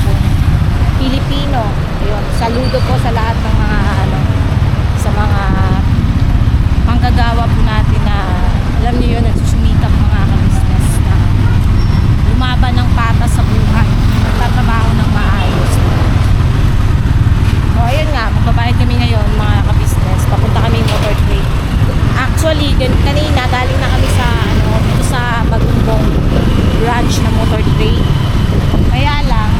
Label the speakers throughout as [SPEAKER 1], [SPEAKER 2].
[SPEAKER 1] pong Pilipino. Ayun, saludo po sa lahat ng mga sa mga manggagawa po natin na alam niyo yun, nagsusumikap mga ka-business na lumaban ng patas sa buhay, nagtatrabaho ng maayos. So ayun nga, magbabayad kami ngayon mga ka-business, papunta kami motor trade. Actually, kanina galing na kami sa dito sa Bagumbong branch na motor trade. Kaya lang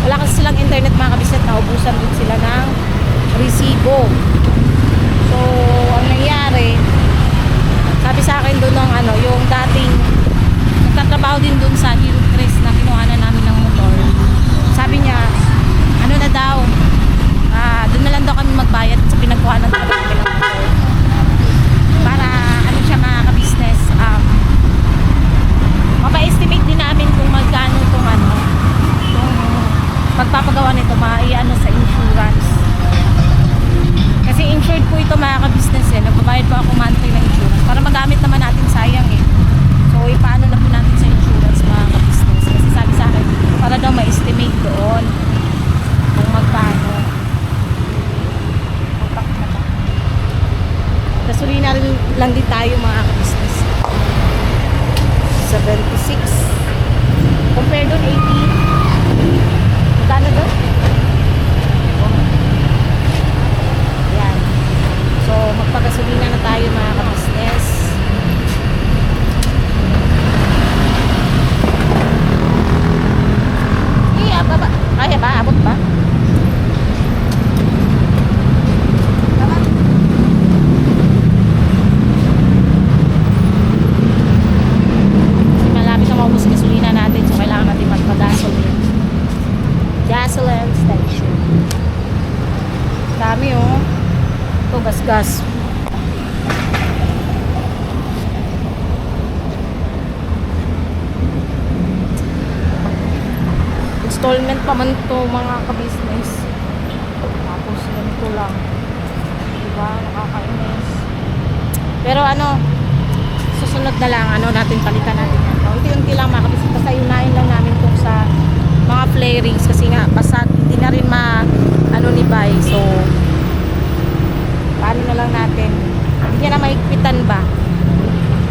[SPEAKER 1] wala kasi silang internet mga ka-business, naubusan din sila ng resibo. So ang nangyari, sabi sa akin doon ng yung dating nagtatrabaho din doon sa Hero Crest na kinuha na namin ng motor, sabi niya na daw, doon na lang daw kami magbayad sa pinagkuha ng trabaho ng motor para siya mga ka-business, mapa-estimate din namin kung magkano kung pagpapagawa nito sa insurance. Kasi insured po ito mga ka-business nagbabayad po ako monthly ng insurance para magamit naman natin, sayang so ipaano na po natin sa insurance mga ka-business, kasi sabi sa akin para daw ma-estimate doon kung magkano. Gasolina rin lang din tayo mga ka-business, 76 compare doon 80. Magkano doon? Yan. So, magpagasolina na tayo mga ka-business. Baba. Kaya ba? Abot ba? Baba. Malapit na maubos gasolina natin, so kailangan natin magpagasolina. Gasoline station. Dami ito gas-gas. Installment pa man to mga ka-business, tapos ganito lang, diba, nakakainis. Pero susunod na lang natin palitan natin yan. Unti-unti lang mga ka-business, basta yunahin lang namin kung sa mga flarings, kasi nga basag, hindi na rin ni Bay, so paano na lang natin, hindi niya na mahigpitan ba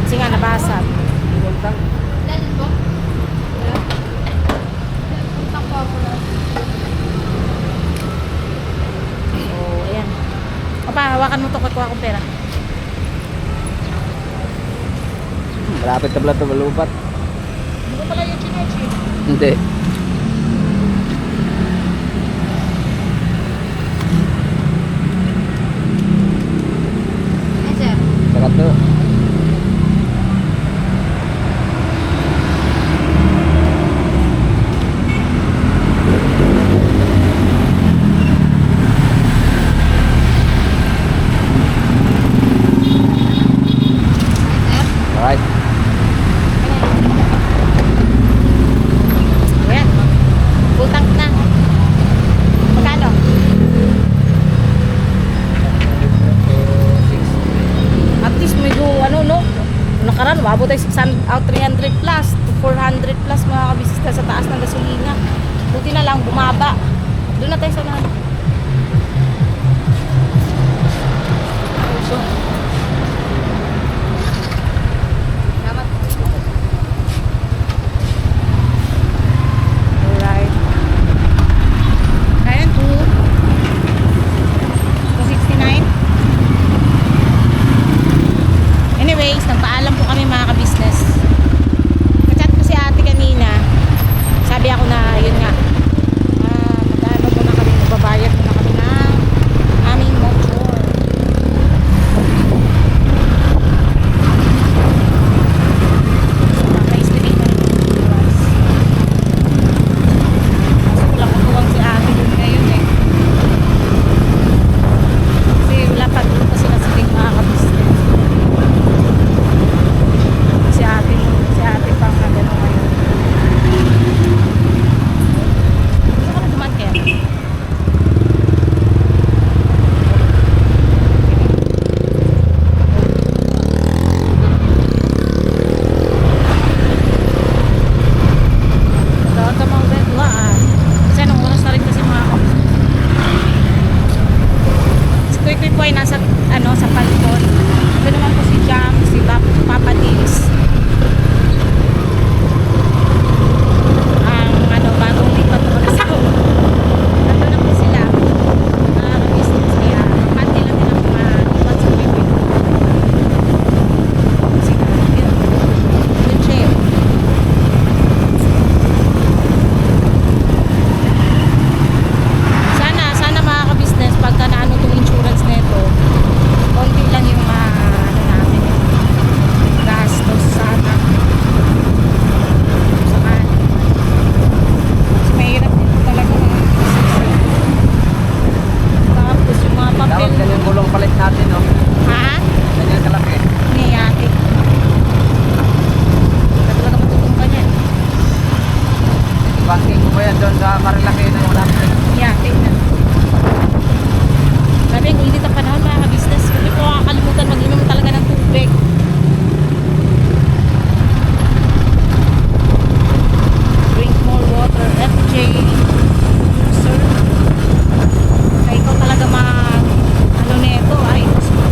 [SPEAKER 1] kasi nga nabasag. So ayan, hawakan mo to, kukuha akong pera.
[SPEAKER 2] Malapit na pala ito malupat.
[SPEAKER 1] Hindi ko pala yung chinechi.
[SPEAKER 2] Hindi. Sakat to. Alright.
[SPEAKER 1] Ayan. Full tank na. Magkano? At least medyo nakaraan, wabo tayo 300 plus to 400 plus mga kabisita sa taas ng gasolina. Buti na lang bumaba. Doon na tayo sa alright. Kaya 269. Anyways, nagpaalam po kami mga ka-business. Kachat ko si ate kanina. Sabi ako na, yun nga, magkano muna kami po ay nasa, sa balkon. Ito naman po si Jam, si Papa Dils. Bagong lipat po na sa ando na po sila. Business kaya pati lang nila po malipat sa Pipin. Sila, yun siya. Sana mga ka-business, pagka naano itong insurance nito, konti lang yung natin gastos sana. Saan? Kasi mahirap dito talaga mga business. Tapos yung mga papel.
[SPEAKER 2] Dapat ganyan gulong palit natin, no?
[SPEAKER 1] Ha?
[SPEAKER 2] Ganyan kalaki.
[SPEAKER 1] Niyate. Hindi talaga matutungkan yan.
[SPEAKER 2] Banking ko ba yan doon sa Marilaki na yung lapit?
[SPEAKER 1] Niyate na. Sabi, ang init ang panahon mga ka-business. Hindi ko makakalimutan mag-inom talaga ng tubig. Drink more water. FJ. Sir. Kaya ikaw talaga nito. Ay, gusto ko.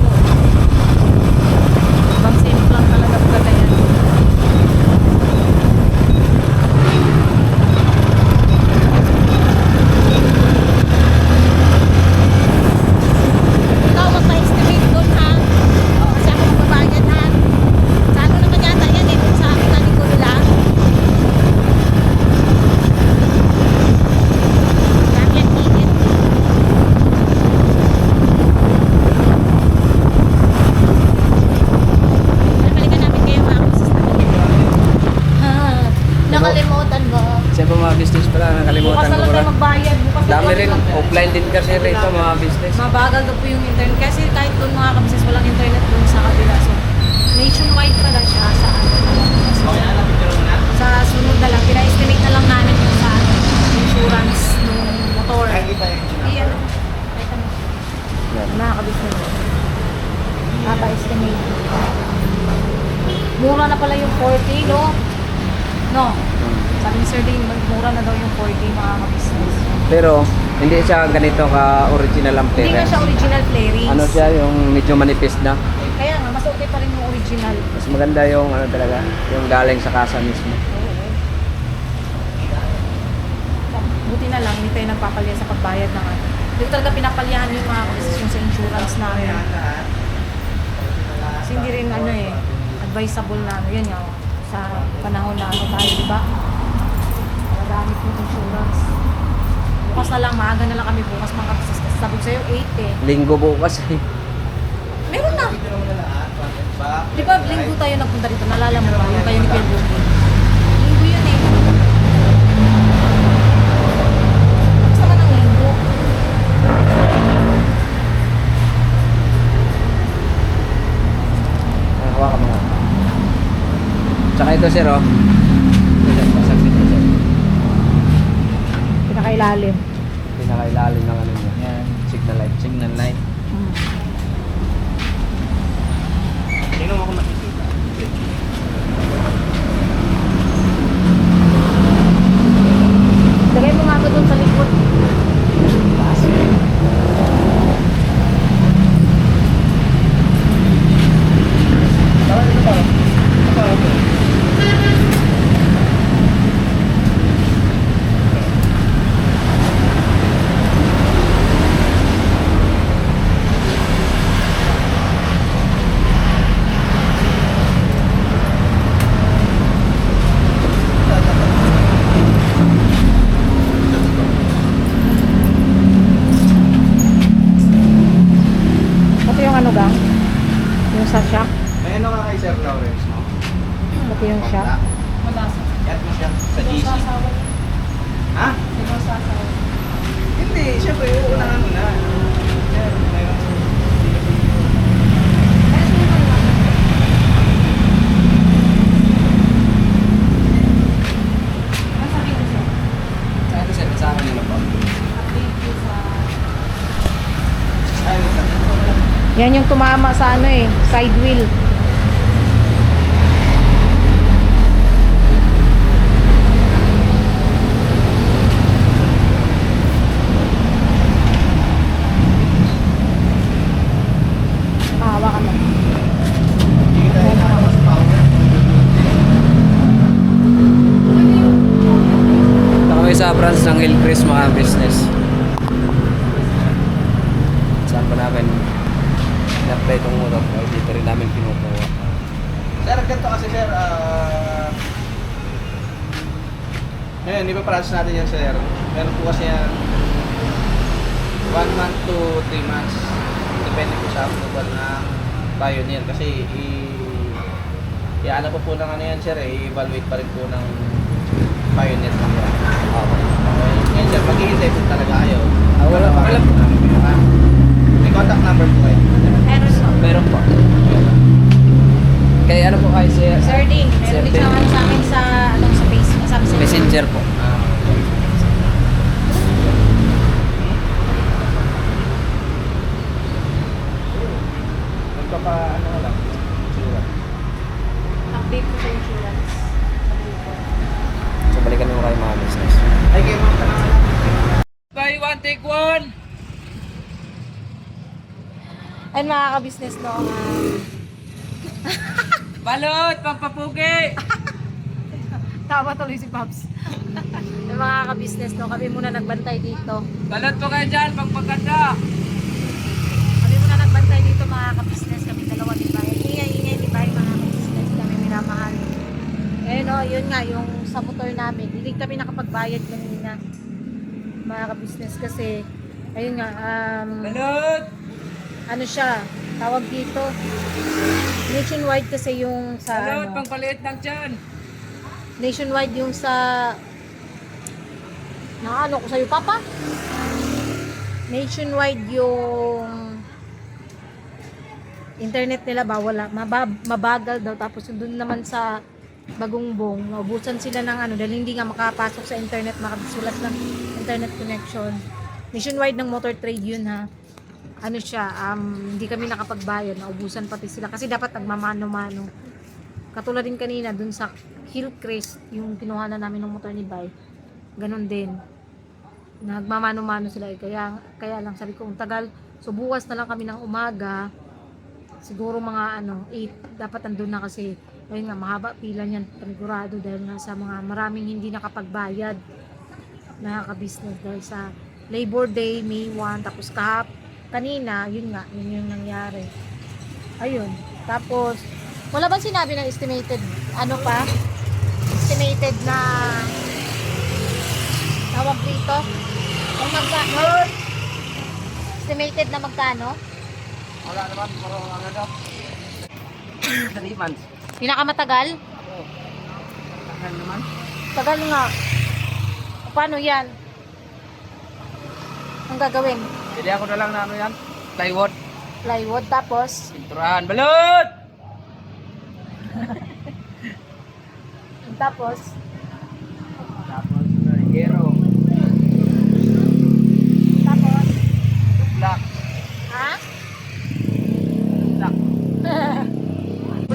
[SPEAKER 1] Ibang simple lang talaga pagkata yan. Ikaw magpa-estimate doon ha. Kasi ako magbabayad ha. Sa ano naman yata yan eh. Sa akin na ko nila. Dami ang ticket. Balikan namin kayo mga business namin. Ha. Nakalimutan mo.
[SPEAKER 2] Siya po mga business pala, nakalimutan
[SPEAKER 1] Bukas
[SPEAKER 2] ko
[SPEAKER 1] na lang
[SPEAKER 2] pala.
[SPEAKER 1] tayo magbayad. Bukas na
[SPEAKER 2] Dami
[SPEAKER 1] lang
[SPEAKER 2] rin,
[SPEAKER 1] tayo.
[SPEAKER 2] offline din kasi rito mga business.
[SPEAKER 1] Mabagal daw po yung internet kasi kahit doon mga kabisnes walang internet doon sa kabila. So, nationwide pala siya sa sa sunod na lang. Pina-estimate na lang namin yung sa insurance ng motor. Iyan.
[SPEAKER 2] Yan.
[SPEAKER 1] Mga kabisnes. Papa-estimate. Mura na pala yung 40, no? No. Sabi ni Sir Dane, mura na daw yung 40 mga kabisnes.
[SPEAKER 2] Pero, hindi siya ganito ka-original ang
[SPEAKER 1] Hindi nga
[SPEAKER 2] parents.
[SPEAKER 1] siya original Flarings.
[SPEAKER 2] Ano siya, yung medyo manipis na.
[SPEAKER 1] Kaya nga, mas okay pa rin yung original.
[SPEAKER 2] Mas maganda yung ano talaga, yung galing sa kasa mismo.
[SPEAKER 1] Buti na lang, hindi tayo nagpapalya sa pagbayad ng ano. Hindi ko talaga pinapalyahan yung mga kasi yung sa insurance namin. Kasi hindi rin advisable na yun nga, sa panahon na tayo, di ba? Magamit yung insurance. Bukas na lang, maaga na lang kami bukas mga kapsis. Kasi sabi ko sa'yo, 8 eh.
[SPEAKER 2] Linggo bukas eh.
[SPEAKER 1] Meron na. Di ba, linggo tayo nagpunta dito, nalala mo ba? Yung kayo ni Pedro. Linggo yun eh. Bukas naman ang linggo.
[SPEAKER 2] Hawa ka mga. Tsaka ito sir oh. Ito, masakit ito sir.
[SPEAKER 1] Pinakailalim.
[SPEAKER 2] Pinakailalim ng ano niya. Yan. Signal light. Signal light. Sino ako makikita?
[SPEAKER 1] Lagay mo nga ito doon sa likod. Ito yung ano gang? Yung sa shock?
[SPEAKER 3] May ano ka kay Sir Lawrence, no?
[SPEAKER 1] Ito yung shock?
[SPEAKER 3] Yan mo siya sa GC. Ha? Hindi, syempre, uunahan mo na. Sir, mayroon. Sa ito, sir, sa akin yun po.
[SPEAKER 1] Yan yung tumama sa side wheel.
[SPEAKER 2] business. Saan pa namin in-apply itong motor? Ay, dito rin namin kinukuha.
[SPEAKER 3] Sir, ganito kasi sir, ngayon, ipaprocess natin yan sir. Meron po kasi yan 1 month to 3 months. Depende po sa approval ng Pioneer. Kasi i-ano po ng ano yan sir, i-evaluate pa rin po ng Pioneer po yan.
[SPEAKER 2] Okay.
[SPEAKER 3] Okay, ngayon sir, maghihintay po talaga kayo.
[SPEAKER 2] Wala po.
[SPEAKER 3] May contact number po kayo.
[SPEAKER 1] Meron po.
[SPEAKER 2] Meron po. Kaya ano po kayo siya?
[SPEAKER 1] Sir Ding,
[SPEAKER 2] Sir
[SPEAKER 1] meron din
[SPEAKER 2] Ding.
[SPEAKER 1] siya sa amin sa, sa Facebook. Sabi sa
[SPEAKER 2] Messenger po.
[SPEAKER 3] Magpapa, ano na lang. Sura.
[SPEAKER 1] Update ko sa insurance.
[SPEAKER 2] So balikan mo kayo mga business.
[SPEAKER 3] Ay, kayo ma'am,
[SPEAKER 2] Buy one, take one!
[SPEAKER 1] Ayun mga ka-business no,
[SPEAKER 2] Balot! Pampapugi!
[SPEAKER 1] tawa tuloy si Pops. Ayun mga ka-business no, kami muna nagbantay dito.
[SPEAKER 2] Balot po kayo dyan, pagpaganda!
[SPEAKER 1] Kami muna nagbantay dito mga ka-business, kami dalawa ni Bay. Ingay-ingay ni Bay mga ka-business, kami minamahal. Ayun o, yun nga, yung sa motor namin, hindi kami nakapagbayad kanina mga ka-business kasi, ayun nga,
[SPEAKER 2] Balot!
[SPEAKER 1] ano siya, tawag dito, nationwide kasi yung sa,
[SPEAKER 2] Balot!
[SPEAKER 1] ano,
[SPEAKER 2] Pangpaliit ng tiyan!
[SPEAKER 1] nationwide yung sa, na ano ko sa'yo, Papa? Nationwide yung internet nila ba wala mabagal daw, tapos yung dun naman sa Bagungbong naubusan sila ng ano dahil hindi nga makapasok sa internet, makasulat ng internet connection. Nationwide ng motor trade yun ha, ano siya, hindi kami nakapagbayad, naubusan pati sila kasi dapat nagmamano-mano. Katulad din kanina dun sa Hillcrest yung kinuha na namin ng motor ni Bay, ganun din, nagmamano-mano sila kaya lang sabi ko ang tagal, so bukas na lang kami ng umaga, siguro mga 8 dapat andun na kasi ayun nga mahaba pila niyan panigurado dahil nga sa mga maraming hindi nakapagbayad nakaka-business dahil sa Labor Day May 1, tapos kanina yun nga yun yung nangyari, ayun. Tapos wala bang sinabi ng estimated estimated na tawag dito kung magkano, estimated na magkano?
[SPEAKER 3] wala naman, parang ano daw. 3 months.
[SPEAKER 1] Pinakamatagal?
[SPEAKER 3] Oo. Tagal naman.
[SPEAKER 1] Tagal nga. Paano yan? Ang gagawin?
[SPEAKER 2] Hindi ako na lang na ano yan? Plywood.
[SPEAKER 1] Plywood, tapos?
[SPEAKER 2] Pinturahan. Balot!
[SPEAKER 1] Tapos?
[SPEAKER 2] Tapos, hero.
[SPEAKER 1] Tapos?
[SPEAKER 2] Black.
[SPEAKER 1] Ha?
[SPEAKER 2] Black.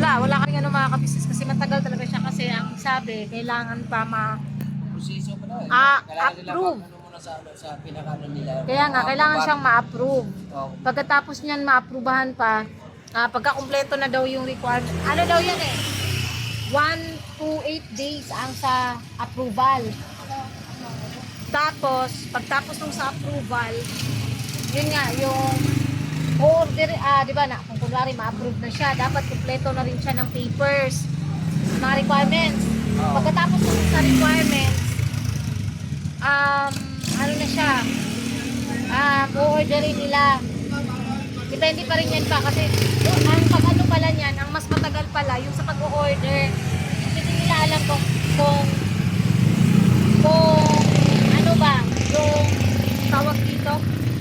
[SPEAKER 1] Wala ka rin mga ka-business kasi matagal talaga siya kasi ang sabi, kailangan pa
[SPEAKER 2] Proseso pa daw eh. Kailangan nila
[SPEAKER 1] approve.
[SPEAKER 2] ano muna sa pinakaano nila.
[SPEAKER 1] Kaya nga, kailangan siyang ma-approve.
[SPEAKER 2] Oo.
[SPEAKER 1] Pagkatapos niyan ma-approvehan pa, pagka-kumpleto na daw yung required, ano daw yan 1 to 8 days ang sa approval. Tapos, pagtapos nung sa approval, yun nga, yung order, di ba na, kung kunwari ma-approve na siya, dapat kumpleto na rin siya ng papers, mga requirements.
[SPEAKER 2] Oo.
[SPEAKER 1] Pagkatapos nung sa requirements, ano na siya, o-orderin nila. Depende pa rin yan pa kasi ang pag-ano pala niyan, ang mas matagal pala yung sa pag-o-order. Kasi hindi nila alam kung ano ba, yung tawag dito,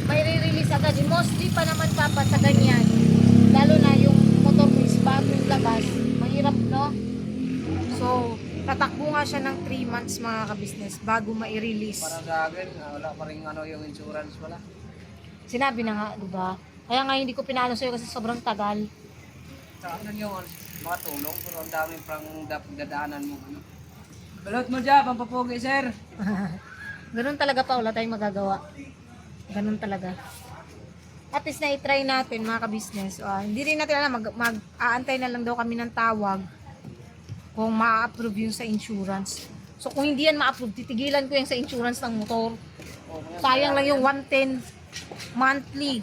[SPEAKER 1] may re-release agad. Mostly pa naman dapat sa ganyan. Lalo na yung motor mo is bagong labas. Mahirap, no? So, tatakbo nga siya ng 3 months mga ka-business bago ma-release.
[SPEAKER 2] Para sa akin, wala pa rin yung insurance wala.
[SPEAKER 1] Sinabi na nga, di ba? Kaya nga hindi ko pinano sa'yo kasi sobrang tagal.
[SPEAKER 2] Sa akin yung mga tulong, pero ang daming pang dadaanan mo. Balot mo dyan, pampapugi sir.
[SPEAKER 1] Ganun talaga pa, wala tayong magagawa. Ganun talaga. At least na-try natin mga ka-business. Hindi rin natin alam, mag-aantay na lang daw kami ng tawag kung ma-approve yun sa insurance. So kung hindi yan ma-approve, titigilan ko yan sa insurance ng motor. Sayang lang yung 110 monthly.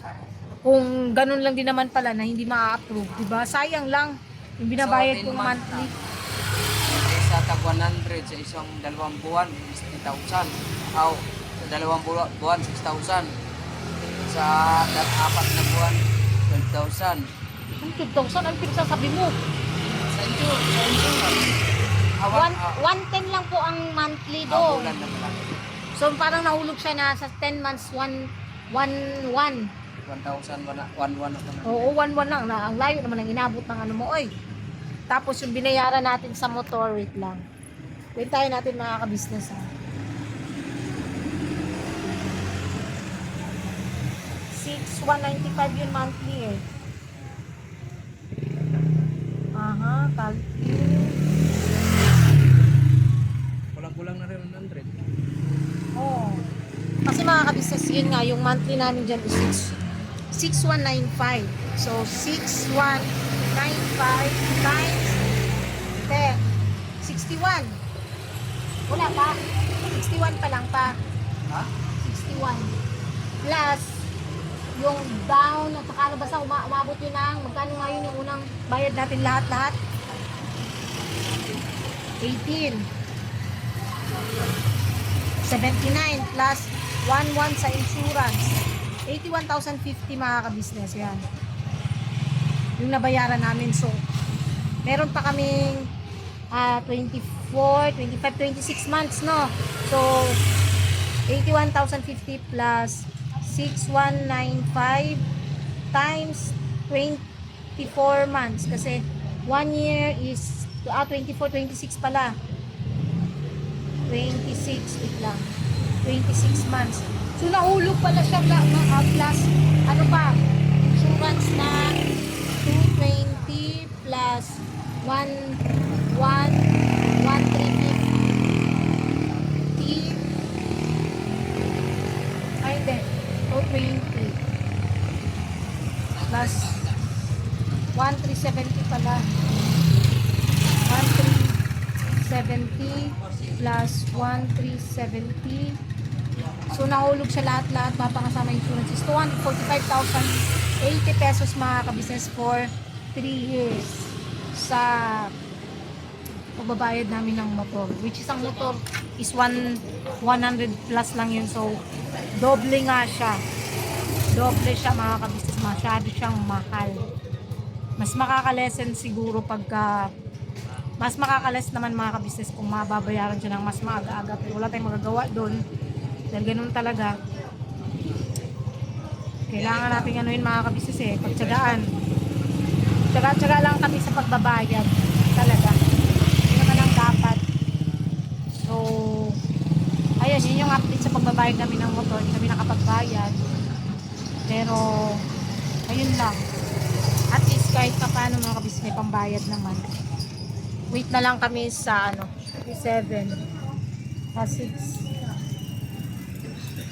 [SPEAKER 1] Kung ganun lang din naman pala na hindi ma-approve, di ba? Sayang lang yung binabayad
[SPEAKER 2] So, 10
[SPEAKER 1] kong
[SPEAKER 2] months
[SPEAKER 1] monthly.
[SPEAKER 2] Sa tag 100 sa isang 2 buwan, 60,000. Aw, sa 2 buwan, 6,000. Sa 4 na buwan, 12,000.
[SPEAKER 1] Ang 2,000, ang pinagsasabi mo.
[SPEAKER 2] Sa insurance.
[SPEAKER 1] 110 lang po ang monthly doon.
[SPEAKER 2] Bulan na pala.
[SPEAKER 1] So parang nahulog siya na sa 10 months, 1,1.
[SPEAKER 2] 1,000, 1,1 na pala.
[SPEAKER 1] Oo, 1,1 lang. Ang layo naman ang inabot ng ano mo, oy. Tapos yung binayaran natin sa motor, wait lang. Wait tayo natin mga ka-business, ha. $6,195 yun monthly, eh. Aha, calculate.
[SPEAKER 2] Kulang-kulang na rin 100.
[SPEAKER 1] Oo. Kasi mga ka-business, yun nga, yung monthly namin dyan is 6,195. So, 6,195 times 10. 61. Wala pa. 61 pa lang pa.
[SPEAKER 2] Ha?
[SPEAKER 1] 61. Plus, yung down, at saka ano basta umabot yun ng, magkano nga yun yung unang bayad natin lahat-lahat? 18. 79 plus 11 sa insurance. 81,050 mga ka-business yan. Yung nabayaran namin. So, meron pa kaming 24, 25, 26 months, no? So, 81,050 plus 6,195 times 24 months. Kasi 1 year is 24, 26 pala. 26, wait lang. 26 months. So, nahulog pala siya plus, ano pa, insurance na 220 plus 1,350. Ay, hindi. 220 plus 1,370 pala. 1,370 plus 1,370. So, nahulog siya lahat-lahat, mapakasama insurance is 245,080 pesos mga ka-business for 3 years sa pagbabayad namin ng motor. Which is ang motor is 100 plus lang yun. So, doble nga siya. Doble siya mga ka-business. Masyado siyang mahal. Mas makakalesen siguro pagka mas makakales naman mga ka-business kung mababayaran siya ng mas maaga-aga. Pero wala tayong magagawa doon. Dahil ganun talaga. Kailangan natin anuin mga ka-business eh. Pagtsagaan. Tsaga-tsaga lang kami sa pagbabayad. Talaga. Yun naman ang dapat. So, ayun, yun yung update sa pagbabayad namin ng motor. Hindi kami nakapagbayad. Pero, ayun lang. At least kahit pa paano mga ka-business may pambayad naman. Wait na lang kami sa 7, 6,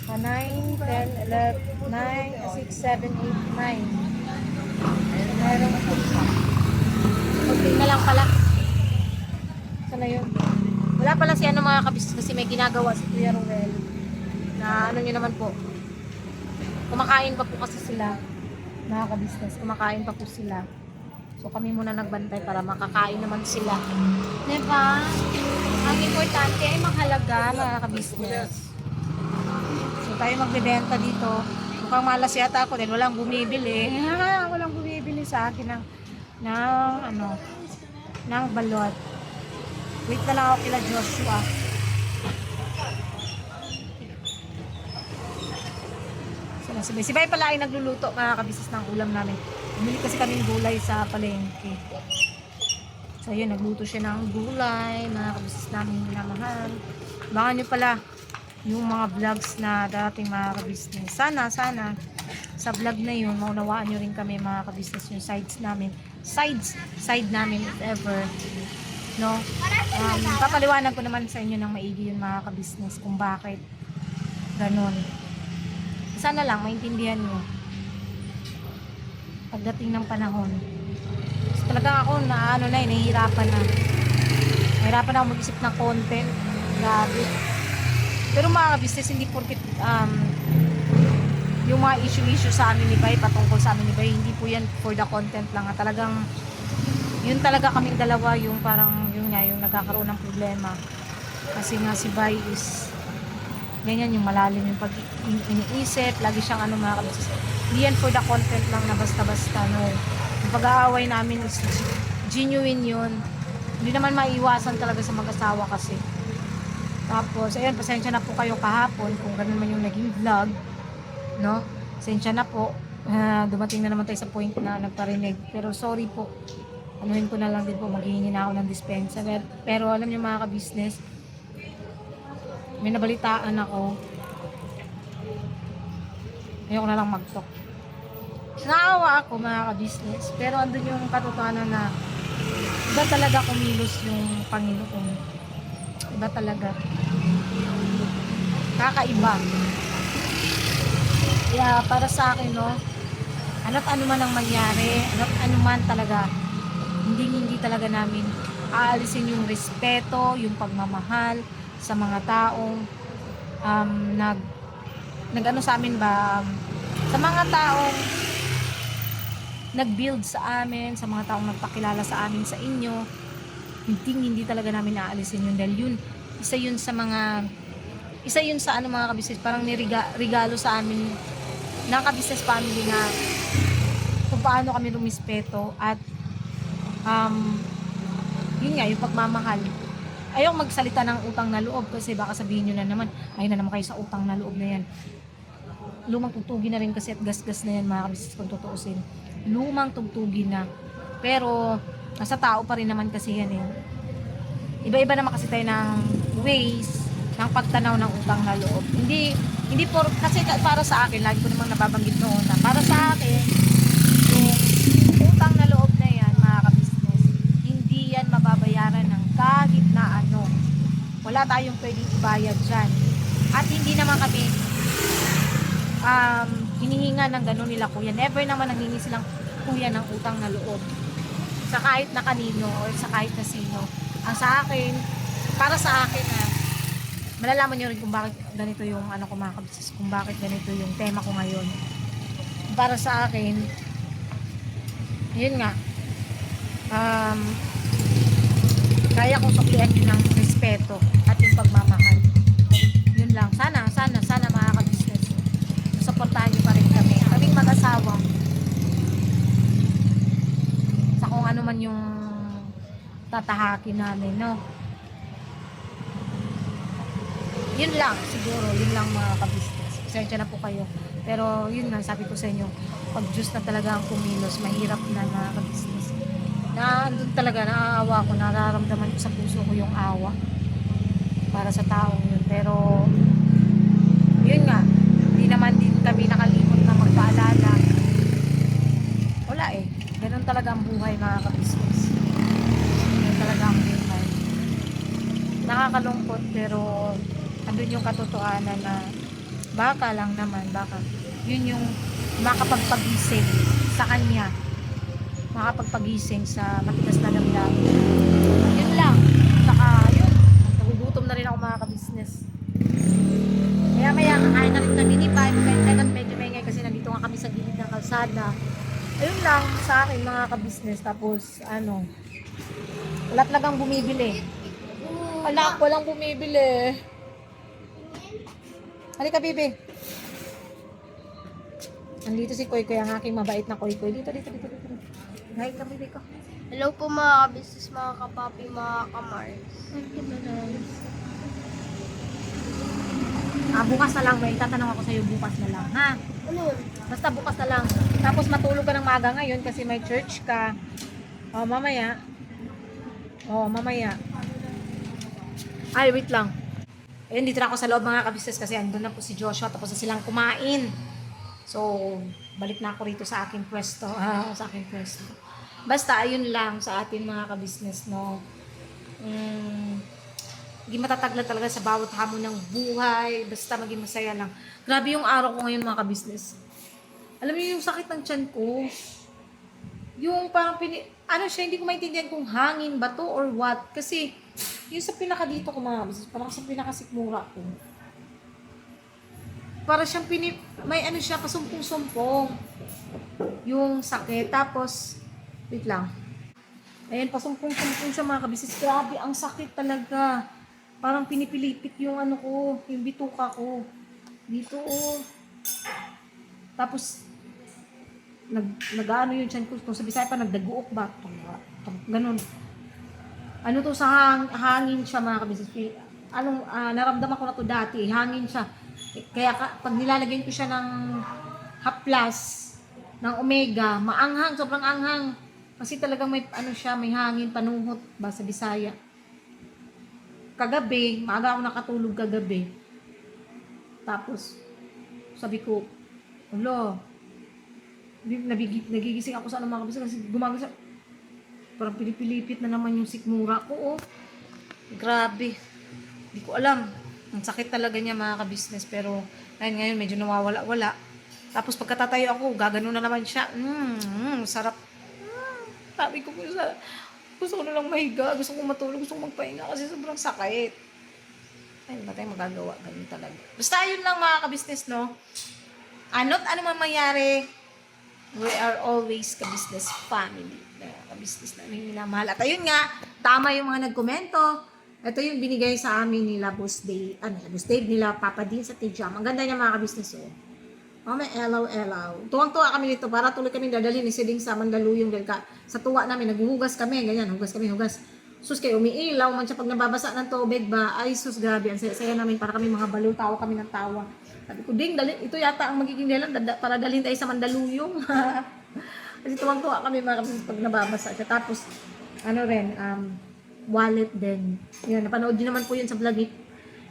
[SPEAKER 1] 9, 10, 11, 9, 6, 7, 8, 9. Meron po siya. Okay na lang pala. Sana yun. Wala pala si mga kabis kasi may ginagawa si Kuya Ruel. Na nyo naman po. Kumakain pa po kasi sila. Mga kabisnes. Kumakain pa po sila. So kami muna nagbantay para makakain naman sila. Diba? Ang importante ay mahalaga mga kabisnes. So tayo magbebenta dito. Mukhang malas yata ako dahil walang bumibili. Walang bumibili sa akin ng balot. Wait na lang ako kila Joshua. Si Bay pala ay nagluluto mga kabisnes ng ulam namin. Bumili kasi kaming gulay sa palengke. So yun, nagluto siya ng gulay, mga kabisnes namin minamahal. Baka nyo pala yung mga vlogs na dating mga kabisnes. Sana sa vlog na yun, maunawaan nyo rin kami mga kabisnes yung side namin if ever. No? Papaliwanag ko naman sa inyo ng maigi yung mga kabisnes kung bakit ganun. Sana lang maintindihan nyo pagdating ng panahon. So, talagang ako nahihirapan na. Nahihirapan ako mag-isip ng content. Grabe. Pero mga business, hindi porket yung mga issue sa amin ni Bay, patungkol sa amin ni Bay, hindi po yan for the content lang. Talagang, yun talaga kaming dalawa, yung parang, yun nga, yung nagkakaroon ng problema. Kasi nga si Bay is, ganyan, yung malalim yung iniisip, lagi siyang mga kabisnes. Hindi yan for the content lang na basta-basta, no. Yung pag-aaway namin is genuine yun. Hindi naman maiwasan talaga sa mag-asawa kasi. Tapos, ayun, pasensya na po kayo kahapon kung ganun man yung naging vlog, no? Pasensya na po. Dumating na naman tayo sa point na nagparinig. Pero sorry po. Anuhin ko na lang din po, maghihingi na ako ng dispenser. Pero alam niyo mga ka-business, may nabalitaan ako. Ayoko na lang mag-talk. Naawa ako mga ka-business. Pero andun yung katotohanan na iba talaga kumilos yung Panginoon. Iba talaga. Kakaiba. Kaya para sa akin, no, ano't ano man ang mangyari, ano't ano man talaga, hindi talaga namin aalisin yung respeto, yung pagmamahal sa mga taong nag-ano sa amin ba, sa mga taong nag-build sa amin, sa mga taong nagpakilala sa amin, sa inyo. Hindi talaga namin aalisin yun dahil yun, isa yun sa mga kabisnes, parang regalo sa amin ng kabisnes family na kung paano kami rumispeto at yun nga, yung pagmamahal. Ayong magsalita ng utang na loob kasi baka sabihin nyo na naman, ayun na naman kayo sa utang na loob na yan. Lumang tugtugin na rin kasi at gas-gas na yan mga kabisnes kung tutuusin. Lumang tugtugin na. Pero nasa tao pa rin naman kasi yan eh. Iba-iba naman kasi tayo ng ways ng pagtanaw ng utang na loob. Hindi kasi para sa akin, lagi ko namang nababanggit noon na para sa akin, yung utang na loob na yan, mga kabisnes, hindi yan mababayaran ng kahit na ano. Wala tayong pwedeng ibayad dyan. At hindi naman kami hinihinga ng gano'n nila kuya. Never naman nanghingi silang kuya ng utang na loob. Sa kahit na kanino or sa kahit na sino. Ang sa akin, para sa akin malalaman nyo rin kung bakit ganito yung ko mga kabisnes, kung bakit ganito yung tema ko ngayon. Para sa akin, yun nga, kaya kong suklian yun ng respeto at yung pagmamahal. Yun lang. Sana mga kabisnes, suportahan nyo pa rin kaming mag-asawa sa kung ano man yung tatahakin namin, no? Yun lang, siguro, yun lang mga kabisnes. Pasensya na po kayo. Pero yun nga, sabi ko sa inyo, pag Diyos na talaga ang kumilos, mahirap na mga kabisnes. Andun talaga, naaawa ko, nararamdaman ko sa puso ko yung awa para sa taong yun. Pero, yun nga, hindi naman din kami nakalimot na magpaalala. Wala eh. Ganun talaga ang buhay mga kabisnes. Ganun talaga ang buhay. Nakakalungkot pero andun yung katotohanan na baka lang naman, baka yun yung makapagpagising sa kanya, makapagpagising sa matigas na damdamin. Yun lang. Saka yun, nagugutom na rin ako mga kabisnes. Maya kakain na rin kami ni Pai, kahit medyo maingay kasi nandito nga kami sa gilid ng kalsada. Ayun lang sa akin mga kabisnes. Tapos wala talagang bumibili. Anak, walang bumibili. Halika, bibi. Nandito si Koy Koy, ang aking mabait na Koy Koy. Dito. Hi ka, bibi ko.
[SPEAKER 4] Hello po mga kabisnes, mga kapapi, mga kamars.
[SPEAKER 1] Bukas na lang, may tatanong ako sa'yo bukas na lang, ha?
[SPEAKER 4] Ano yun?
[SPEAKER 1] Basta bukas na lang. Tapos matulog ka ng maga ngayon kasi may church ka. Mamaya. Ay, wait lang. Ayun, dito na ako sa loob mga kabisnes kasi andun na po si Joshua tapos na silang kumain. So, balik na ako rito sa aking pwesto. Basta, ayun lang sa ating mga kabisnes, no? Hindi matataglan talaga sa bawat hamon ng buhay. Basta maging masaya lang. Grabe yung araw ko ngayon mga kabisnes. Alam niyo yung sakit ng tiyan ko. Yung parang hindi ko maintindihan kung hangin ba to or what. Kasi yung sa pinaka dito ko mga kabisnes, parang sa pinakasikmura ko. para siyang may ano siya, pasumpong-sumpong. Yung sakit. Tapos, wait lang. Ayan, pasumpong-sumpong siya mga kabisnes. Grabe, ang sakit talaga. Parang pinipilipit yung ano ko, yung bituka ko. Dito, oh. Tapos, nag-ano yung tiyan ko. Kung sa Bisaya pa, nagdaguok ba? Ganun. Ano to sa hangin siya mga kabisnes. Naramdaman ko na to dati. Hangin siya. Kaya pag nilalagyan ko siya ng haplas, ng omega, maanghang, sobrang anghang. Kasi talagang may ano siya, may hangin, panuhot ba sa Bisaya. Kagabi, maaga ako nakatulog kagabi. Tapos, sabi ko, nagigising ako sa mga kabisnes kasi gumagising. Parang pilipilipit na naman yung sikmura ko, oh. Grabe. Hindi ko alam. Ang sakit talaga niya mga kabisnes. Pero, ngayon medyo nawawala-wala. Tapos pagkatatayo ako, gagano na naman siya. Sarap. Sabi ko, gusto ko na lang mahiga. Gusto ko matulog. Gusto ko magpahinga kasi sobrang sakit. Ay, ba tayo magagawa? Ganun talaga. Basta yun lang mga kabisnes, no? Ano't ano man mangyari, we are always kabisnes family. Kabisnes na minamahal. At ayun nga, tama yung mga nagkomento. Ito yung binigay sa amin nila Boss Dave, nila Papa Dean sa Tijam. Ang ganda niya mga kabisnes, oh. May elaw. Tuwang-tuwa kami dito para tuloy kami dadalhin ni Siling sa Mandaluyong dahil sa tuwa namin, naghuhugas kami, ganyan, hugas. Sus, kayo umiilaw man siya pag nababasa ng tubig ba, ay sus, grabe, ang saya namin, para kami mga baliw, tawa kami ng tawa. Sabi ko, ding, ito yata ang magiging dahilan para dalhin tayo sa Mandaluyong. Kasi tuwang-tuwa kami mga kapatid pag nababasa siya. Tapos, wallet din. Yun, napanood nyo naman po yun sa vlog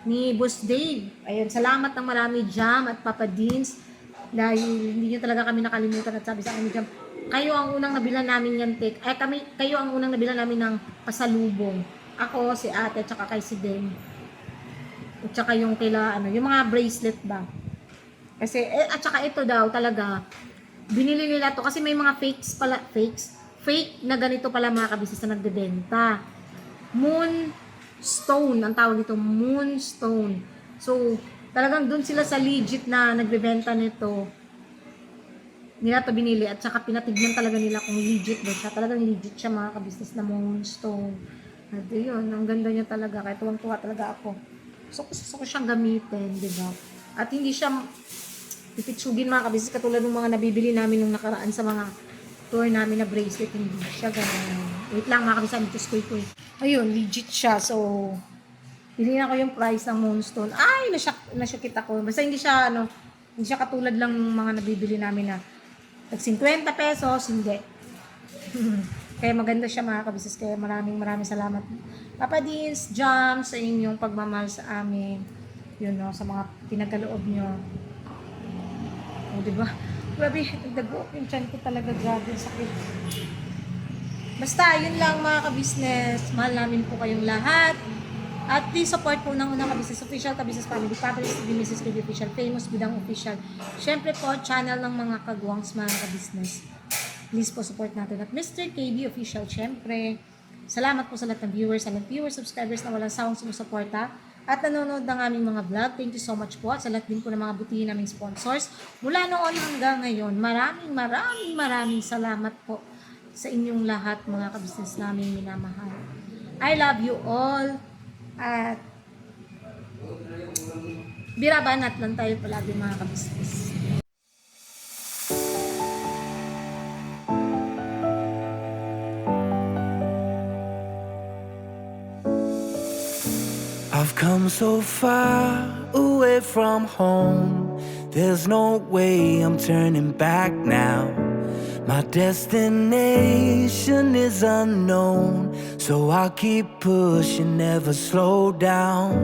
[SPEAKER 1] ni Boss Dave. Ayun, salamat ng marami, Jam at Papa Deans. Dahil hindi nyo talaga kami nakalimutan at sabi sa akin ni Jam, kayo ang unang nabilan namin yan, kayo ang unang nabilan namin ng pasalubong. Ako, si ate, tsaka kay si Den. At tsaka yung yung mga bracelet ba. Kasi, at tsaka ito daw talaga, binili nila to kasi may mga fake na ganito pala mga kabisnes na nagbebenta. Moonstone, ang tawag dito, Moonstone. So, talagang dun sila sa legit na nagbebenta nito. Nila to binili at saka pinatignan talaga nila kung legit ba siya. Talagang legit siya mga kabisnes na Moonstone. At yun, ang ganda niya talaga. Kaya tuwang-tuwa talaga ako. Gusto ko siyang gamitin, di ba? At hindi siya pipitsugin mga kabisnes katulad ng mga nabibili namin yung nakaraan sa mga tour namin na bracelet. Hindi siya ganun. Wait lang mga kabisnes, ito ko. Ayun, legit siya. So, hinina ko yung price ng Moonstone. Ay, nasyakit ako. Basta hindi siya katulad lang ng mga nabibili namin na tag 50 pesos, hindi. Kaya maganda siya mga kabisnes. Kaya maraming salamat. Papa Deans, Jam, sa inyong pagmamahal sa amin. Yun, no, sa mga pinagkaloob nyo. O, diba? Grabe, nagdaguok yung tiyan ko talaga. Grabe, sakit. Basta, yun lang mga kabisnes. Mahal namin po kayong lahat. At please support po ng unang kabisnes official, kabisnes family, Papalis TV, Mrs. KB official, Famous Bidang official. Syempre po, channel ng mga kagwangs mga kabisnes. Please po support natin. At Mr. KB official, syempre. Salamat po sa lahat ng viewers, subscribers na walang sawang sumusuporta at nanonood ng aming mga vlog. Thank you so much po. At sa lahat din po ng mga butihin naming sponsors. Mula noon hanggang ngayon, maraming salamat po sa inyong lahat mga kabisnes namin minamahal. I love you all. At birabanat lang tayo palagi mga kabisnes.
[SPEAKER 5] I've come so far away from home. There's no way I'm turning back now. My destination is unknown, so I'll keep pushing, never slow down.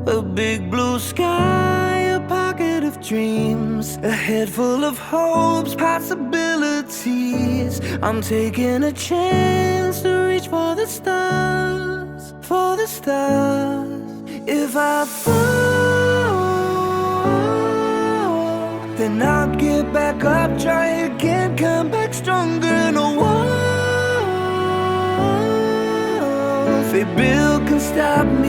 [SPEAKER 5] A big blue sky, a pocket of dreams, a head full of hopes, possibilities. I'm taking a chance to reach for the stars, for the stars. If I fall, then I'll get back up, try again, come back stronger. No walls they build can stop me.